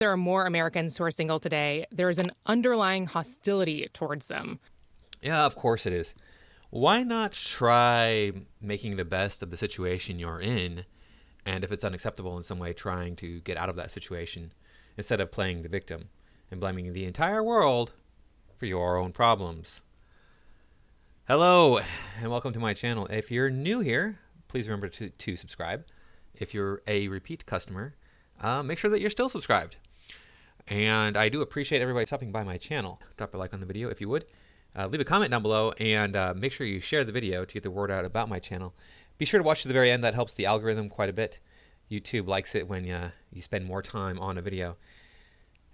There are more Americans who are single today. There is an underlying hostility towards them. Yeah, of course it is. Why not try making the best of the situation you're in, and if it's unacceptable in some way, trying to get out of that situation instead of playing the victim and blaming the entire world for your own problems. Hello, and welcome to my channel. If you're new here, please remember to subscribe. If you're a repeat customer, make sure that you're still subscribed. And I do appreciate everybody stopping by my channel. Drop a like on the video if you would. Leave a comment down below, and make sure you share the video to get the word out about my channel. Be sure to watch to the very end. That helps the algorithm quite a bit. YouTube likes it when you spend more time on a video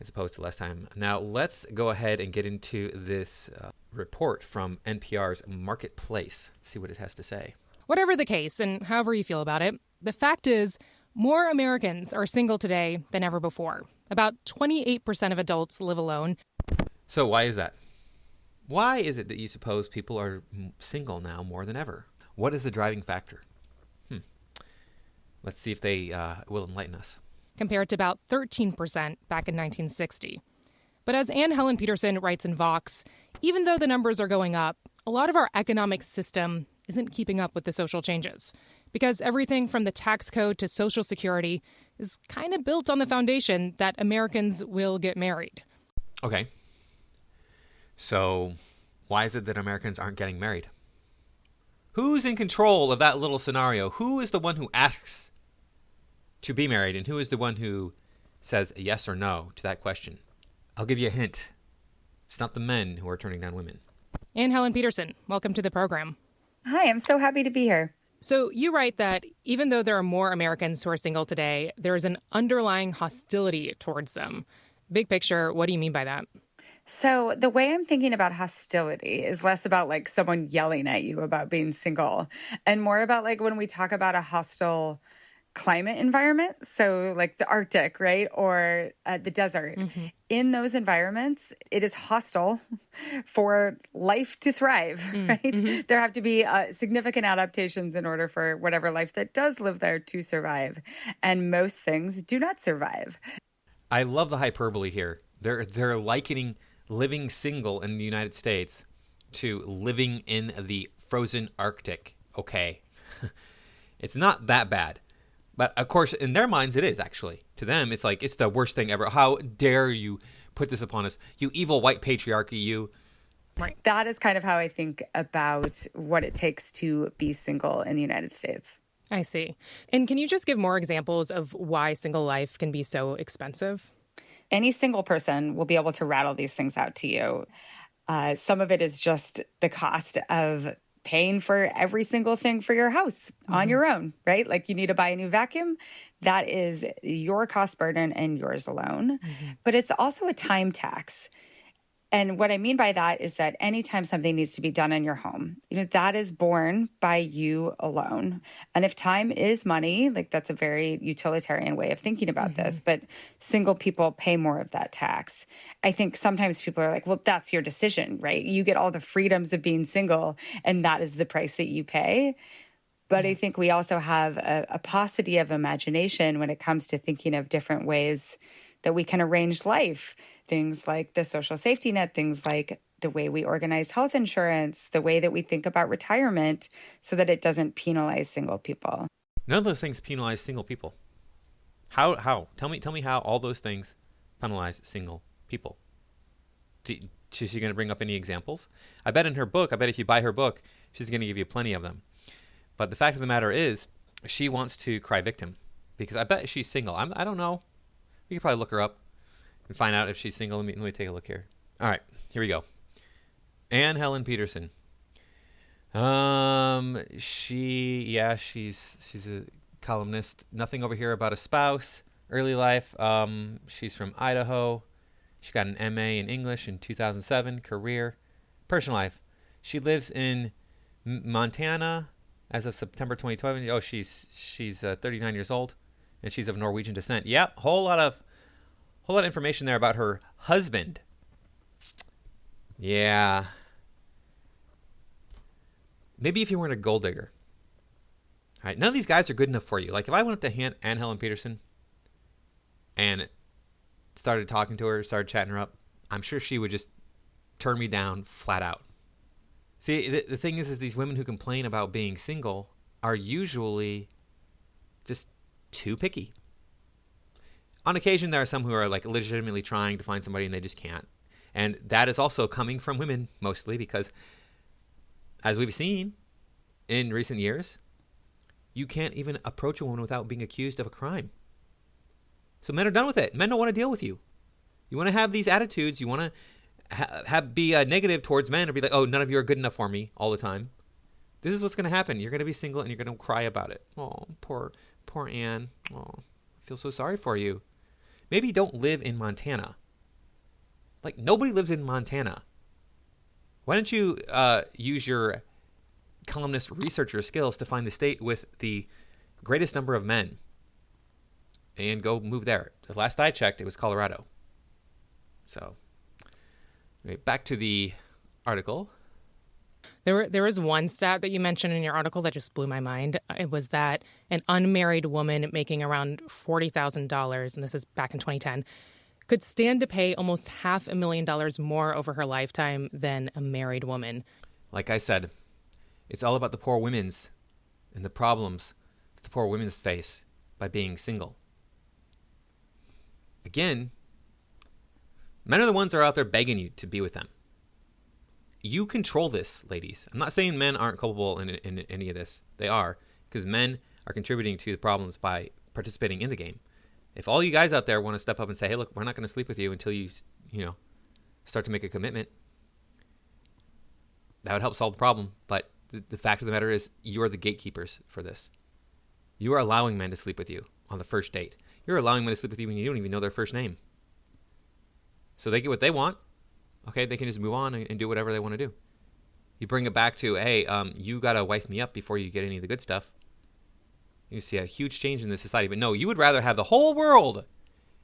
as opposed to less time. Now let's go ahead and get into this report from NPR's Marketplace. See what it has to say. Whatever the case, and however you feel about it, the fact is more Americans are single today than ever before. About 28% of adults live alone. So why is that? Why is it that you suppose people are single now more than ever? What is the driving factor? Let's see if they will enlighten us. Compared to about 13% back in 1960. But as Helen Petersen writes in Vox, even though the numbers are going up, a lot of our economic system isn't keeping up with the social changes. Because everything from the tax code to Social Security is kind of built on the foundation that Americans will get married. Okay. So why is it that Americans aren't getting married? Who's in control of that little scenario? Who is the one who asks to be married, and who is the one who says yes or no to that question? I'll give you a hint. It's not the men who are turning down women. And Helen Petersen, welcome to the program. Hi, I'm so happy to be here. So you write that even though there are more Americans who are single today, there is an underlying hostility towards them. Big picture, what do you mean by that? So the way I'm thinking about hostility is less about like someone yelling at you about being single and more about like when we talk about a hostile climate environment, so like the Arctic, right, or the desert. Mm-hmm. In those environments, it is hostile for life to thrive, right? Mm-hmm. There have to be significant adaptations in order for whatever life that does live there to survive. And most things do not survive. I love the hyperbole here. They're likening living single in the United States to living in the frozen Arctic. Okay. It's not that bad. But of course, in their minds, it is actually. To them, it's like, it's the worst thing ever. How dare you put this upon us? You evil white patriarchy, you. Right. That is kind of how I think about what it takes to be single in the United States. I see. And can you just give more examples of why single life can be so expensive? Any single person will be able to rattle these things out to you. Some of it is just the cost of paying for every single thing for your house on your own, right? Like you need to buy a new vacuum. That is your cost burden and yours alone. Mm-hmm. But it's also a time tax. And what I mean by that is that anytime something needs to be done in your home, that is borne by you alone. And if time is money, like that's a very utilitarian way of thinking about this, but single people pay more of that tax. I think sometimes people are like, well, that's your decision, right? You get all the freedoms of being single, and that is the price that you pay. But I think we also have a paucity of imagination when it comes to thinking of different ways that we can arrange life. Things like the social safety net, things like the way we organize health insurance, the way that we think about retirement so that it doesn't penalize single people. None of those things penalize single people. How? Tell me how all those things penalize single people. Is she going to bring up any examples? I bet if you buy her book, she's going to give you plenty of them. But the fact of the matter is, she wants to cry victim because I bet she's single. I don't know. You could probably look her up and find out if she's single. Let me take a look here. All right, here we go. Helen Petersen. She's a columnist. Nothing over here about a spouse. Early life. She's from Idaho. She got an MA in English in 2007. Career. Personal life. She lives in Montana as of September 2020. Oh, she's 39 years old, and she's of Norwegian descent. Yep, whole lot of information there about her husband. Yeah. Maybe if you weren't a gold digger. All right, none of these guys are good enough for you. Like if I went up to Helen Petersen and started talking to her, started chatting her up, I'm sure she would just turn me down flat out. See, the thing is these women who complain about being single are usually just too picky. On occasion, there are some who are like legitimately trying to find somebody and they just can't. And that is also coming from women mostly because, as we've seen in recent years, you can't even approach a woman without being accused of a crime. So men are done with it. Men don't want to deal with you. You want to have these attitudes. You want to be negative towards men or be like, oh, none of you are good enough for me all the time. This is what's going to happen. You're going to be single and you're going to cry about it. Oh, poor Anne. Oh, I feel so sorry for you. Maybe don't live in Montana. Like, nobody lives in Montana. Why don't you use your columnist researcher skills to find the state with the greatest number of men and go move there? The last I checked, it was Colorado. So, anyway, back to the article. There was one stat that you mentioned in your article that just blew my mind. It was that an unmarried woman making around $40,000, and this is back in 2010, could stand to pay almost $500,000 more over her lifetime than a married woman. Like I said, it's all about the poor women's and the problems that the poor women's face by being single. Again, men are the ones that are out there begging you to be with them. You control this, ladies. I'm not saying men aren't culpable in any of this. They are, because men are contributing to the problems by participating in the game. If all you guys out there want to step up and say, hey, look, we're not going to sleep with you until you start to make a commitment, that would help solve the problem. But the fact of the matter is, you are the gatekeepers for this. You are allowing men to sleep with you on the first date. You're allowing men to sleep with you when you don't even know their first name. So they get what they want. Okay, they can just move on and do whatever they want to do. You bring it back to, hey, you got to wife me up before you get any of the good stuff. You see a huge change in this society. But no, you would rather have the whole world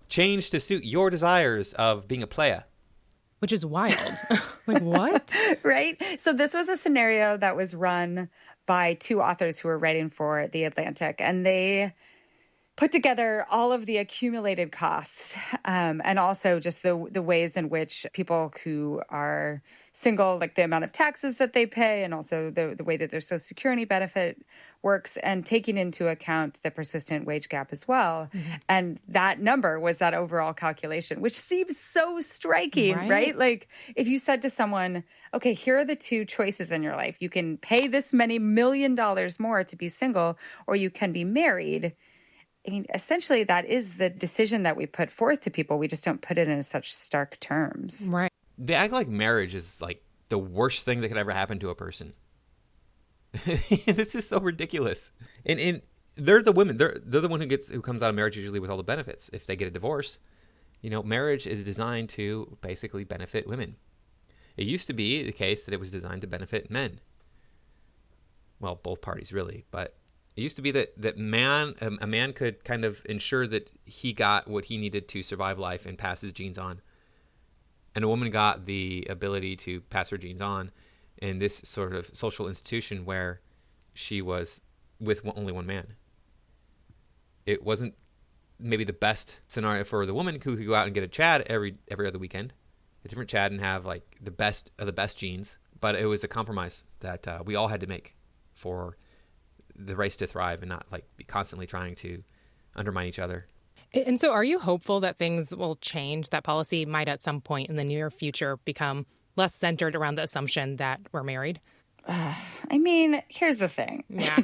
change to suit your desires of being a playa. Which is wild. Like, what? Right? So this was a scenario that was run by two authors who were writing for The Atlantic, and they put together all of the accumulated costs and also just the ways in which people who are single, like the amount of taxes that they pay and also the way that their Social Security benefit works, and taking into account the persistent wage gap as well. Mm-hmm. And that number was that overall calculation, which seems so striking, right? Like if you said to someone, okay, here are the two choices in your life. You can pay this many $1 million more to be single, or you can be married. I mean, essentially, that is the decision that we put forth to people. We just don't put it in such stark terms. Right. They act like marriage is like the worst thing that could ever happen to a person. This is so ridiculous. And they're the women. They're the one who comes out of marriage usually with all the benefits. If they get a divorce, marriage is designed to basically benefit women. It used to be the case that it was designed to benefit men. Well, both parties really, but it used to be that a man could kind of ensure that he got what he needed to survive life and pass his genes on. And a woman got the ability to pass her genes on in this sort of social institution where she was with only one man. It wasn't maybe the best scenario for the woman who could go out and get a Chad every other weekend, a different Chad, and have like the best of the best genes. But it was a compromise that we all had to make for the race to thrive and not like be constantly trying to undermine each other. And so are you hopeful that things will change, that policy might at some point in the near future become less centered around the assumption that we're married? I mean, here's the thing. Yeah.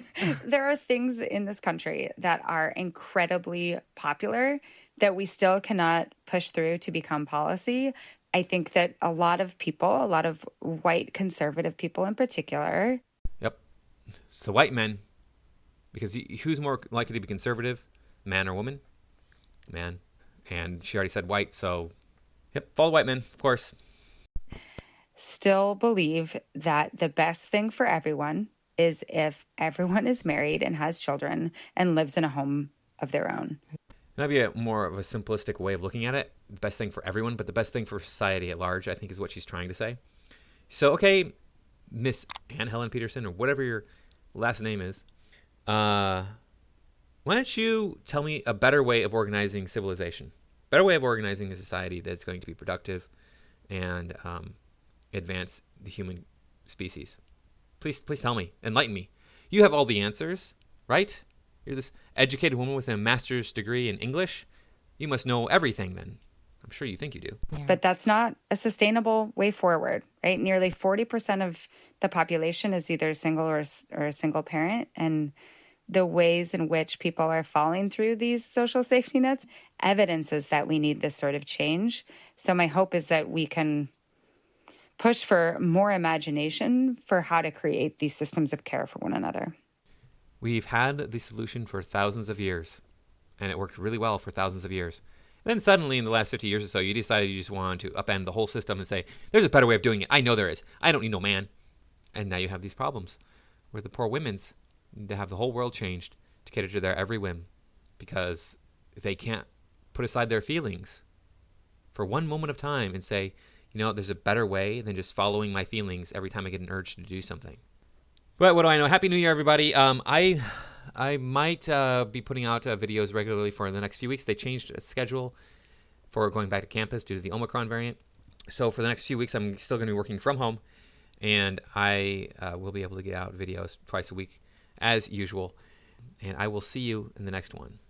There are things in this country that are incredibly popular that we still cannot push through to become policy. I think that a lot of people, a lot of white conservative people in particular. Yep. So white men, because who's more likely to be conservative, man or woman? Man. And she already said white, so yep, follow white men, of course. Still believe that the best thing for everyone is if everyone is married and has children and lives in a home of their own. That'd be more of a simplistic way of looking at it. The best thing for everyone, but the best thing for society at large, I think, is what she's trying to say. So, okay, Miss Helen Petersen, or whatever your last name is, why don't you tell me a better way of organizing civilization? better way of organizing a society that's going to be productive and advance the human species? Please tell me. Enlighten me. You have all the answers, right? You're this educated woman with a master's degree in English. You must know everything then. I'm sure you think you do. Yeah. But that's not a sustainable way forward, right? Nearly 40% of the population is either single or a single parent. And the ways in which people are falling through these social safety nets evidences that we need this sort of change. So my hope is that we can push for more imagination for how to create these systems of care for one another. We've had the solution for thousands of years, and it worked really well for thousands of years. And then suddenly, in the last 50 years or so, you decided you just wanted to upend the whole system and say, there's a better way of doing it. I know there is. I don't need no man. And now you have these problems where the poor women's need to have the whole world changed to cater to their every whim because they can't put aside their feelings for one moment of time and say, there's a better way than just following my feelings every time I get an urge to do something. But what do I know? Happy New Year, everybody. I might be putting out videos regularly for the next few weeks. They changed a schedule for going back to campus due to the Omicron variant. So for the next few weeks, I'm still going to be working from home, and I will be able to get out videos twice a week as usual. And I will see you in the next one.